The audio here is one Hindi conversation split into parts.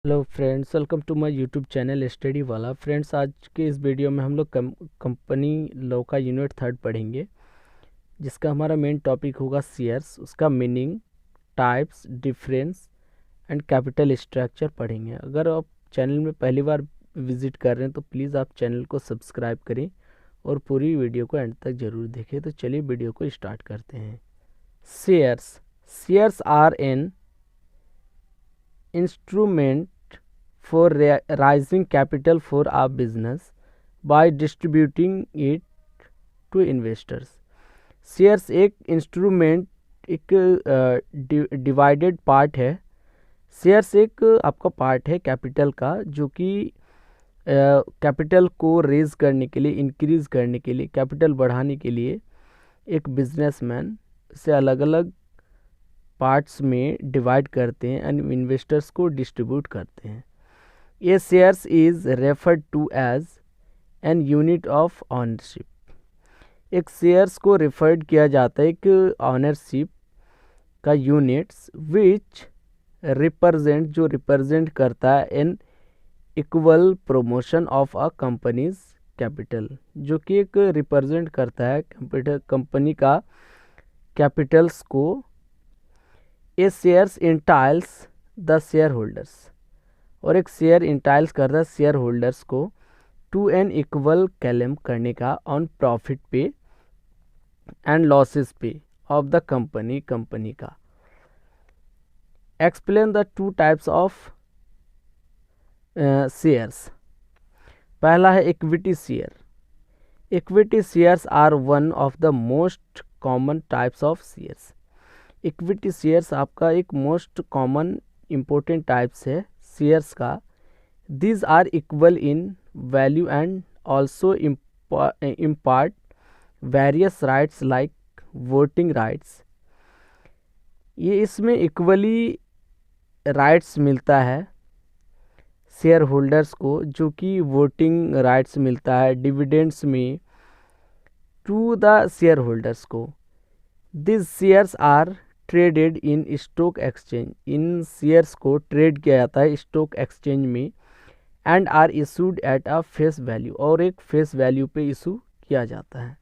Hello friends, welcome to my YouTube channel study वाला। फ्रेंड्स, आज के इस वीडियो में हम लोग कंपनी लॉ का यूनिट 3 पढ़ेंगे, जिसका हमारा मेन टॉपिक होगा शेयर्स, उसका meaning, types, difference and capital structure पढ़ेंगे। अगर आप चैनल में पहली बार विजिट कर रहे हैं तो प्लीज़ आप चैनल को सब्सक्राइब करें और पूरी वीडियो को एंड तक ज़रूर देखें। तो चलिए वीडियो को स्टार्ट करते हैं। Shares shares are an instrument for raising capital for a business by distributing it to investors। Shares एक इंस्ट्रूमेंट, एक डिवाइडेड पार्ट है। शेयर्स एक आपका पार्ट है कैपिटल का, जो कि कैपिटल को रेज करने के लिए, इंक्रीज करने के लिए, कैपिटल बढ़ाने के लिए एक बिजनेसमैन से अलग अलग पार्ट्स में डिवाइड करते हैं एंड इन्वेस्टर्स को डिस्ट्रीब्यूट करते हैं। ये shares is referred to as an unit of ownership. एक शेयर्स को रेफर्ड किया जाता है एक ऑनरशिप का यूनिट्स विच रिप्रेजेंट, जो रिप्रेजेंट करता है an equal promotion of a company's capital, जो कि एक रिप्रेजेंट करता है कंपनी का कैपिटल्स को। A shares entitles the share holders, और एक शेयर इंटाइल्स करता है शेयर होल्डर्स को टू एन इक्वल क्लेम करने का ऑन प्रॉफिट पे एंड लॉसेस पे ऑफ द कंपनी का। Explain the two types of shares. पहला है equity share. Equity shares are one of the most common types of shares. Equity shares आपका एक मोस्ट कॉमन इम्पोर्टेंट टाइप्स है शेयर्स का। These are equal in value and also impart various rights like voting rights. ये इसमें इक्वली राइट्स मिलता है शेयर होल्डर्स को, जो कि वोटिंग राइट्स मिलता है डिविडेंड्स में टू द शेयर होल्डर्स को। This shares are traded in stock exchange. इन शेयर्स को ट्रेड किया जाता है स्टॉक एक्सचेंज में and are issued at a face value, और एक फेस वैल्यू पे इशू किया जाता है।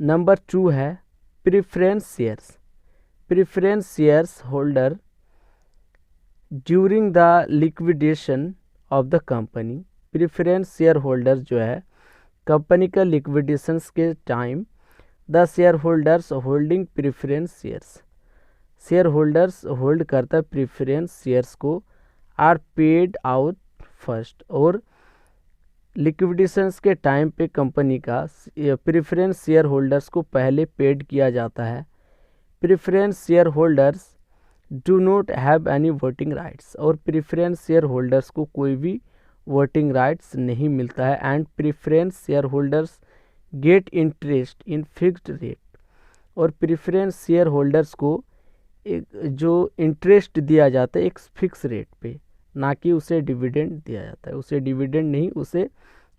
नंबर 2 है preference shares. Preference shares holder during the liquidation of the company. Preference share holder जो है कंपनी का लिक्विडेशन के time, the share holders holding preference shares, share holders hold करता है प्रेफरेंस शेयर्स को, आर पेड आउट फर्स्ट, और लिक्विडेशंस के टाइम पे कंपनी का प्रेफरेंस शेयर होल्डर्स को पहले पेड किया जाता है। Preference share holders do not have any voting rights, और प्रेफरेंस शेयर होल्डर्स को कोई भी वोटिंग राइट्स नहीं मिलता है। And preference share holders get interest in fixed rate, और प्रेफरेंस शेयर होल्डर्स को एक जो इंटरेस्ट दिया जाता है एक फिक्स रेट पे, ना कि उसे डिविडेंड दिया जाता है। उसे डिविडेंड नहीं, उसे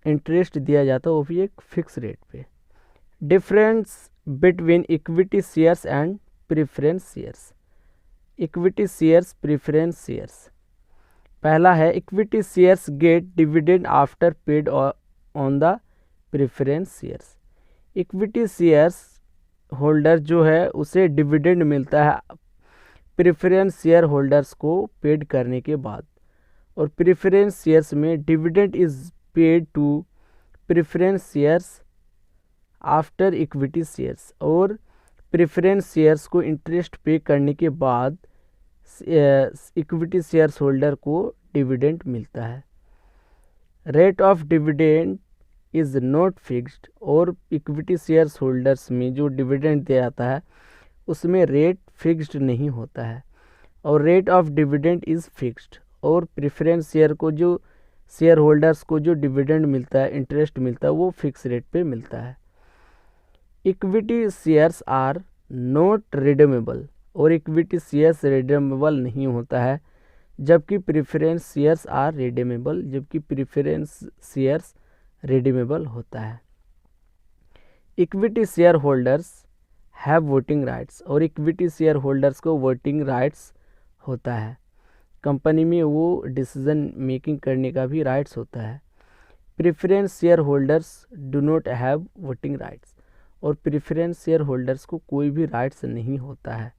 इंटरेस्ट दिया जाता है, वो भी एक फिक्स रेट पे। Difference between equity shares and preference shares. Equity shares, preference shares. पहला है equity shares get dividend after paid on the preference shares. Equity shares holder जो है उसे डिविडेंड मिलता है प्रेफरेंस शेयर होल्डर्स को पेड करने के बाद, और प्रेफरेंस शेयर्स में dividend is paid to preference shares after equity shares, और प्रेफरेंस शेयर्स को इंटरेस्ट पे करने के बाद इक्विटी शेयर्स होल्डर को डिविडेंड मिलता है। Rate of dividend is not fixed, और इक्विटी शेयर्स होल्डर्स में जो डिविडेंड दिया जाता है उसमें रेट फिक्स्ड नहीं होता है, और rate of dividend is fixed, और प्रेफरेंस शेयर को जो शेयर होल्डर्स को जो डिविडेंड मिलता है, इंटरेस्ट मिलता है, वो फिक्स रेट पे मिलता है। Equity shares are not redeemable, और इक्विटी शेयर्स रिडीमेबल नहीं होता है, जबकि प्रेफरेंस शेयर्स आर रिडीमेबल, जबकि प्रेफरेंस शेयर्स रिडीमेबल होता है। Equity share holders have voting rights, और इक्विटी शेयर होल्डर्स को वोटिंग राइट्स होता है। कंपनी में वो डिसीजन मेकिंग करने का भी राइट्स होता है। Preference share holders do not have voting rights, और प्रेफरेंस शेयर होल्डर्स को कोई भी राइट्स नहीं होता है।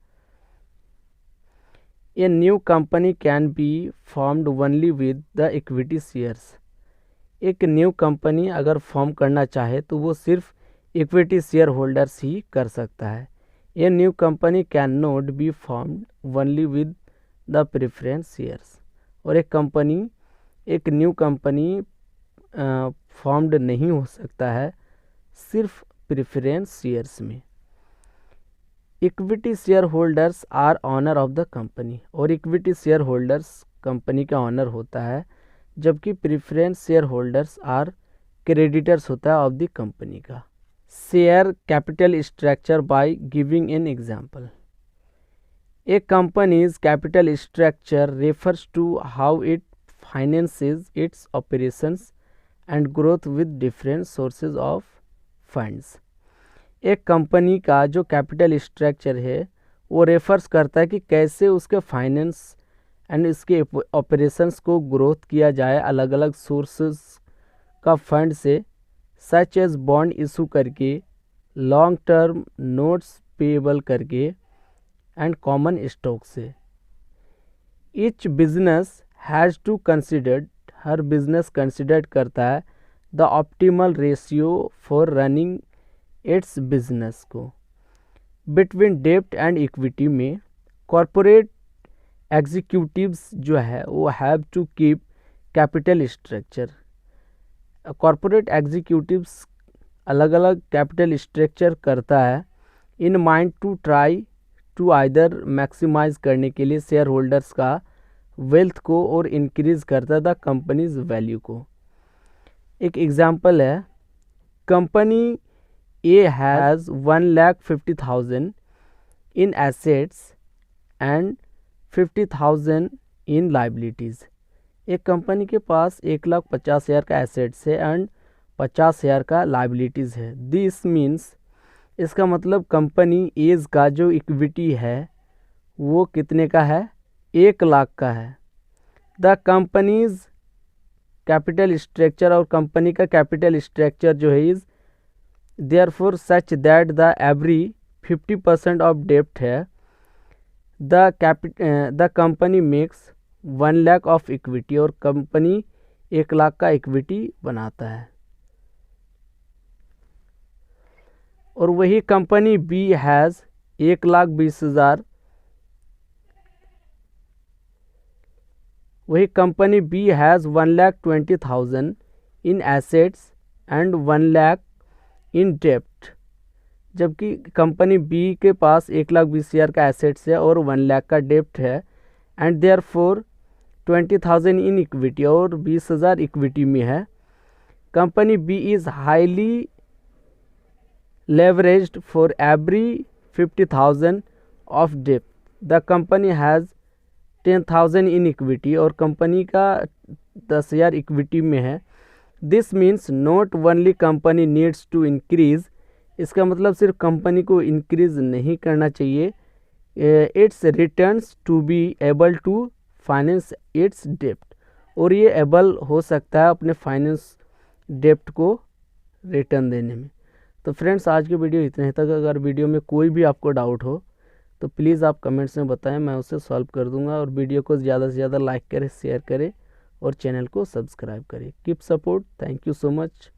A new company can be formed only with the equity shares. एक न्यू कंपनी अगर फॉर्म करना चाहे तो वो सिर्फ इक्विटी शेयर होल्डर्स ही कर सकता है। A new company can not be formed only with the preference shares, और एक न्यू कंपनी फॉर्म्ड नहीं हो सकता है सिर्फ प्रेफरेंस शेयर्स में। Equity share holders are owner of the company, और इक्विटी शेयर होल्डर्स कंपनी का ऑनर होता है, जबकि preference share holders are creditors होता है ऑफ द कंपनी का। Share capital structure by giving an example. A company's capital structure refers to how it finances its operations and growth with different sources of funds. एक कंपनी का जो कैपिटल स्ट्रक्चर है वो रेफर्स करता है कि कैसे उसके फाइनेंस एंड इसके ऑपरेशंस को ग्रोथ किया जाए अलग अलग सोर्सेस का फंड से, सच एज बॉन्ड इशू करके, लॉन्ग टर्म नोट्स पेएबल करके एंड कॉमन स्टॉक से। Each business has to considered, हर बिजनेस कंसिडर करता है the optimal ratio for running its business को। बिटवीन डेब्ट एंड इक्विटी में कॉरपोरेट एग्जीक्यूटिव्स जो है वो have to keep capital structure. Corporate executives अलग अलग कैपिटल स्ट्रक्चर करता है in mind to try to either maximize करने के लिए शेयर होल्डर्स का वेल्थ को और इंक्रीज करता द कंपनीज वैल्यू को। एक एग्जांपल है, company A has 1,50,000 in assets and 50,000 in liabilities. एक कंपनी के पास 1,50,000 का एसेट्स है एंड 50,000 का लाइबिलिटीज़ है। दिस मीन्स, इसका मतलब कंपनी एज का जो इक्विटी है वो कितने का है, 1,00,000 का है। द कंपनीज कैपिटल स्ट्रक्चर, और कंपनी का कैपिटल स्ट्रक्चर जो है is therefore such that the every 50% of डेब्ट है। The company makes 1,00,000 of equity, और कंपनी 1,00,000 का इक्विटी बनाता है। और वही कंपनी बी हैज़ 1,20,000, वही कंपनी B has 1,20,000 in assets and 1,00,000 in डेब्ट। जबकि कंपनी बी के पास 1,20,000 का एसेट्स है और 1,00,000 का डेब्ट है, एंड देयरफॉर 20,000 इन इक्विटी, और 20,000 इक्विटी में है। Company B is highly leveraged for every 50,000 of debt. The company has 10,000 in equity, और कंपनी का 10,000 इक्विटी में है। This means not only company needs to increase, इसका मतलब सिर्फ कंपनी को इंक्रीज नहीं करना चाहिए its returns to be able to finance its डेप्ट, और ये एबल हो सकता है अपने फाइनेंस डेप्ट को रिटर्न देने में। तो फ्रेंड्स, आज की वीडियो इतने ही तक। अगर वीडियो में कोई भी आपको डाउट हो तो प्लीज़ आप कमेंट्स में बताएं, मैं उसे सॉल्व कर दूंगा। और वीडियो को ज़्यादा से ज़्यादा लाइक करें, शेयर करें और चैनल को सब्सक्राइब करें। Keep support. Thank you so much.